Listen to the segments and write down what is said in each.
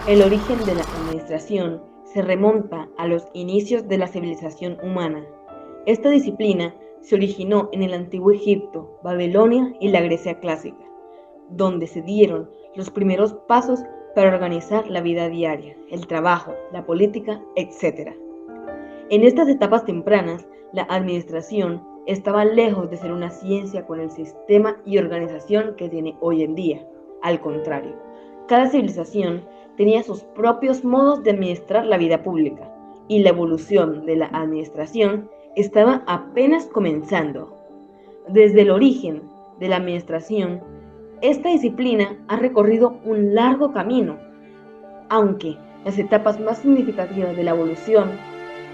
El origen de la administración se remonta a los inicios de la civilización humana. Esta disciplina se originó en el antiguo Egipto, Babilonia y la Grecia clásica, donde se dieron los primeros pasos para organizar la vida diaria, el trabajo, la política, etc. En estas etapas tempranas, la administración estaba lejos de ser una ciencia con el sistema y organización que tiene hoy en día. Al contrario, cada civilización tenía sus propios modos de administrar la vida pública, y la evolución de la administración estaba apenas comenzando. Desde el origen de la administración, esta disciplina ha recorrido un largo camino, aunque las etapas más significativas de la evolución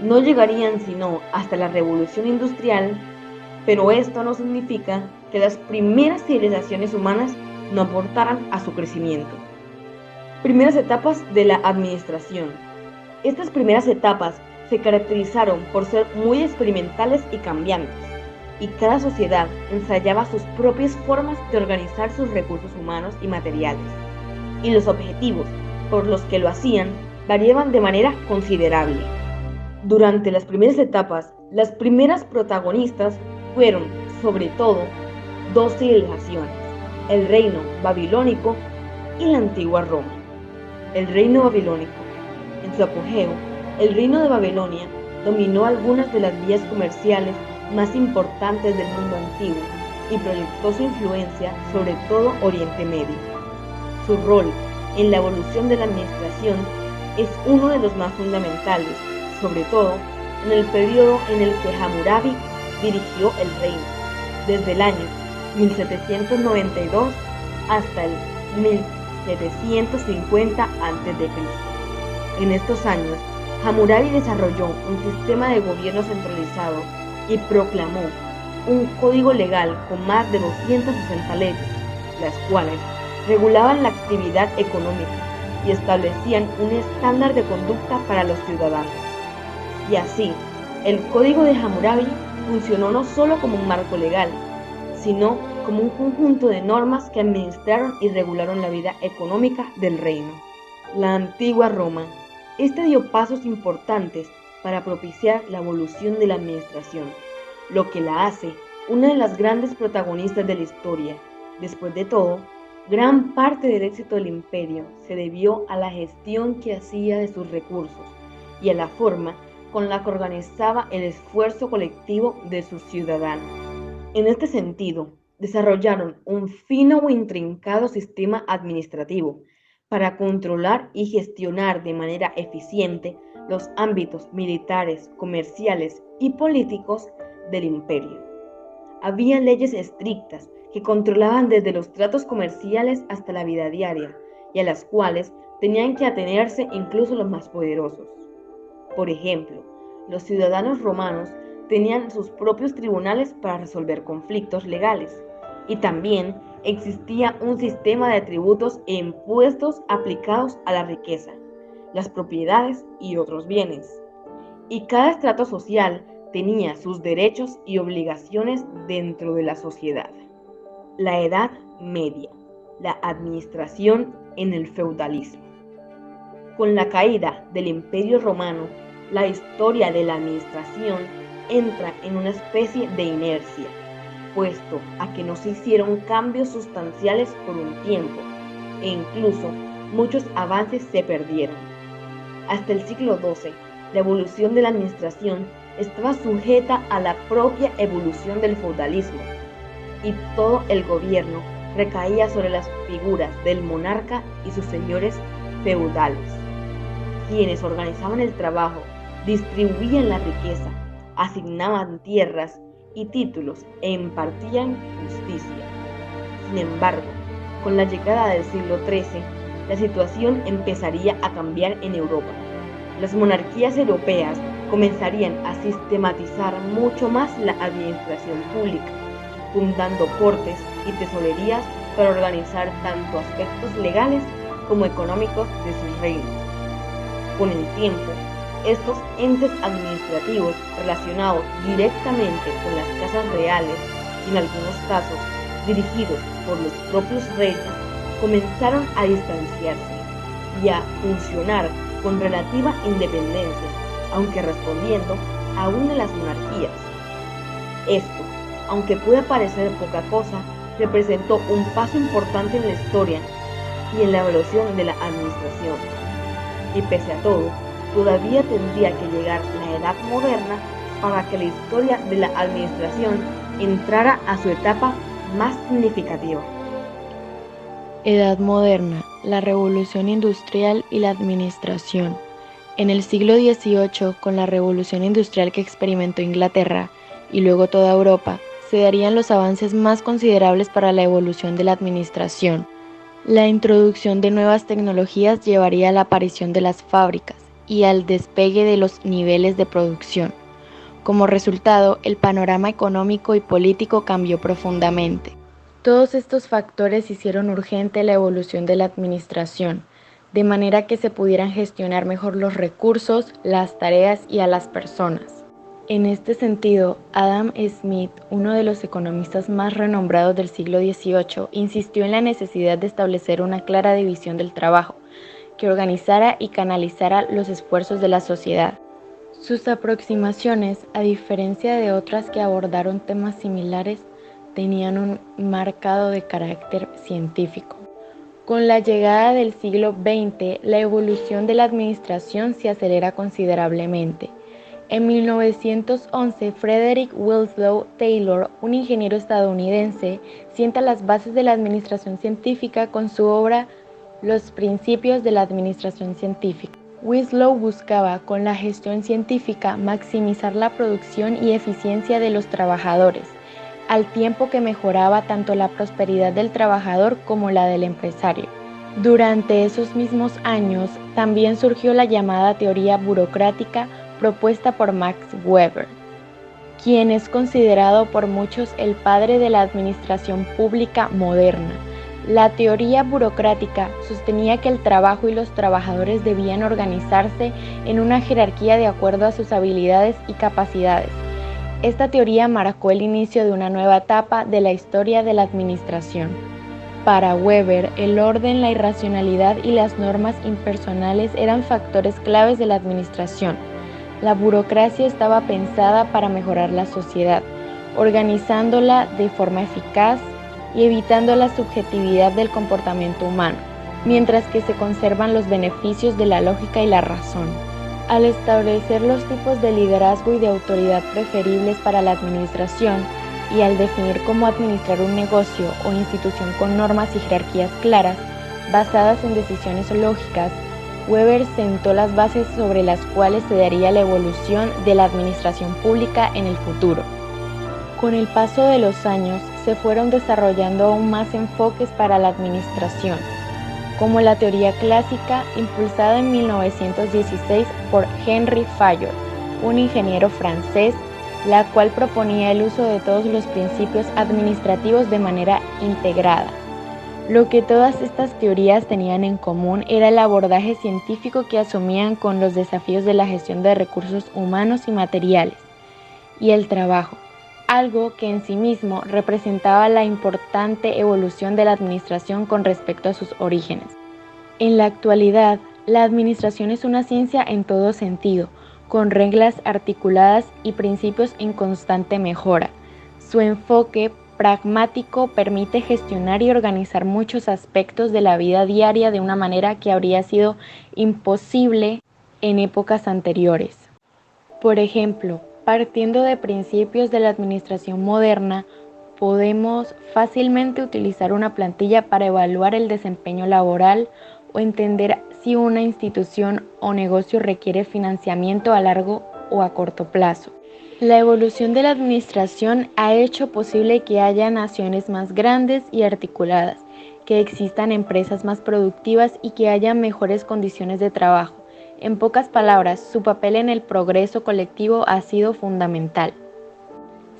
no llegarían sino hasta la revolución industrial, pero esto no significa que las primeras civilizaciones humanas no aportaran a su crecimiento. Primeras etapas de la administración. Estas primeras etapas se caracterizaron por ser muy experimentales y cambiantes, y cada sociedad ensayaba sus propias formas de organizar sus recursos humanos y materiales, y los objetivos por los que lo hacían variaban de manera considerable. Durante las primeras etapas, las primeras protagonistas fueron, sobre todo, dos civilizaciones, el reino babilónico y la antigua Roma. El reino babilónico. En su apogeo, el reino de Babilonia dominó algunas de las vías comerciales más importantes del mundo antiguo y proyectó su influencia sobre todo Oriente Medio. Su rol en la evolución de la administración es uno de los más fundamentales, sobre todo en el periodo en el que Hammurabi dirigió el reino, desde el año 1792 hasta el 1750 a.C. En estos años, Hammurabi desarrolló un sistema de gobierno centralizado y proclamó un código legal con más de 260 leyes, las cuales regulaban la actividad económica y establecían un estándar de conducta para los ciudadanos. Y así, el Código de Hammurabi funcionó no solo como un marco legal, sino como un conjunto de normas que administraron y regularon la vida económica del reino. La antigua Roma. Este dio pasos importantes para propiciar la evolución de la administración, lo que la hace una de las grandes protagonistas de la historia. Después de todo, gran parte del éxito del imperio se debió a la gestión que hacía de sus recursos y a la forma con la que organizaba el esfuerzo colectivo de sus ciudadanos. En este sentido, desarrollaron un fino o intrincado sistema administrativo para controlar y gestionar de manera eficiente los ámbitos militares, comerciales y políticos del imperio. Había leyes estrictas que controlaban desde los tratos comerciales hasta la vida diaria, y a las cuales tenían que atenerse incluso los más poderosos. Por ejemplo, los ciudadanos romanos tenían sus propios tribunales para resolver conflictos legales, y también existía un sistema de tributos e impuestos aplicados a la riqueza, las propiedades y otros bienes. Y cada estrato social tenía sus derechos y obligaciones dentro de la sociedad. La Edad Media, la administración en el feudalismo. Con la caída del Imperio Romano, la historia de la administración entra en una especie de inercia, puesto a que no se hicieron cambios sustanciales por un tiempo, e incluso muchos avances se perdieron. Hasta el siglo XII, la evolución de la administración estaba sujeta a la propia evolución del feudalismo, y todo el gobierno recaía sobre las figuras del monarca y sus señores feudales, quienes organizaban el trabajo, distribuían la riqueza, asignaban tierras y títulos e impartían justicia. Sin embargo, con la llegada del siglo XIII, la situación empezaría a cambiar en Europa. Las monarquías europeas comenzarían a sistematizar mucho más la administración pública, fundando cortes y tesorerías para organizar tanto aspectos legales como económicos de sus reinos. Con el tiempo, estos entes administrativos relacionados directamente con las casas reales y en algunos casos dirigidos por los propios reyes comenzaron a distanciarse, y a funcionar con relativa independencia, aunque respondiendo aún a las monarquías. Esto, aunque puede parecer poca cosa, representó un paso importante en la historia y en la evolución de la administración. Y pese a todo, todavía tendría que llegar la edad moderna para que la historia de la administración entrara a su etapa más significativa. Edad moderna, la revolución industrial y la administración. En el siglo XVIII, con la revolución industrial que experimentó Inglaterra y luego toda Europa, se darían los avances más considerables para la evolución de la administración. La introducción de nuevas tecnologías llevaría a la aparición de las fábricas y al despegue de los niveles de producción. Como resultado, el panorama económico y político cambió profundamente. Todos estos factores hicieron urgente la evolución de la administración, de manera que se pudieran gestionar mejor los recursos, las tareas y a las personas. En este sentido, Adam Smith, uno de los economistas más renombrados del siglo XVIII, insistió en la necesidad de establecer una clara división del trabajo, que organizara y canalizara los esfuerzos de la sociedad. Sus aproximaciones, a diferencia de otras que abordaron temas similares, tenían un marcado de carácter científico. Con la llegada del siglo XX, la evolución de la administración se acelera considerablemente. En 1911, Frederick Winslow Taylor, un ingeniero estadounidense, sienta las bases de la administración científica con su obra Los principios de la administración científica. Winslow buscaba, con la gestión científica, maximizar la producción y eficiencia de los trabajadores, al tiempo que mejoraba tanto la prosperidad del trabajador como la del empresario. Durante esos mismos años, también surgió la llamada teoría burocrática propuesta por Max Weber, quien es considerado por muchos el padre de la administración pública moderna. La teoría burocrática sostenía que el trabajo y los trabajadores debían organizarse en una jerarquía de acuerdo a sus habilidades y capacidades. Esta teoría marcó el inicio de una nueva etapa de la historia de la administración. Para Weber, el orden, la irracionalidad y las normas impersonales eran factores claves de la administración. La burocracia estaba pensada para mejorar la sociedad, organizándola de forma eficaz y evitando la subjetividad del comportamiento humano, mientras que se conservan los beneficios de la lógica y la razón. Al establecer los tipos de liderazgo y de autoridad preferibles para la administración y al definir cómo administrar un negocio o institución con normas y jerarquías claras, basadas en decisiones lógicas, Weber sentó las bases sobre las cuales se daría la evolución de la administración pública en el futuro. Con el paso de los años, se fueron desarrollando aún más enfoques para la administración, como la teoría clásica impulsada en 1916 por Henry Fayol, un ingeniero francés, la cual proponía el uso de todos los principios administrativos de manera integrada. Lo que todas estas teorías tenían en común era el abordaje científico que asumían con los desafíos de la gestión de recursos humanos y materiales, y el trabajo, algo que en sí mismo representaba la importante evolución de la administración con respecto a sus orígenes. En la actualidad, la administración es una ciencia en todo sentido, con reglas articuladas y principios en constante mejora. Su enfoque pragmático permite gestionar y organizar muchos aspectos de la vida diaria de una manera que habría sido imposible en épocas anteriores. Por ejemplo, partiendo de principios de la administración moderna, podemos fácilmente utilizar una plantilla para evaluar el desempeño laboral o entender si una institución o negocio requiere financiamiento a largo o a corto plazo. La evolución de la administración ha hecho posible que haya naciones más grandes y articuladas, que existan empresas más productivas y que haya mejores condiciones de trabajo. En pocas palabras, su papel en el progreso colectivo ha sido fundamental.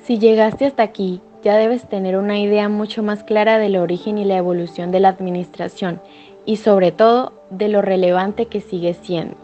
Si llegaste hasta aquí, ya debes tener una idea mucho más clara del origen y la evolución de la administración y sobre todo de lo relevante que sigue siendo.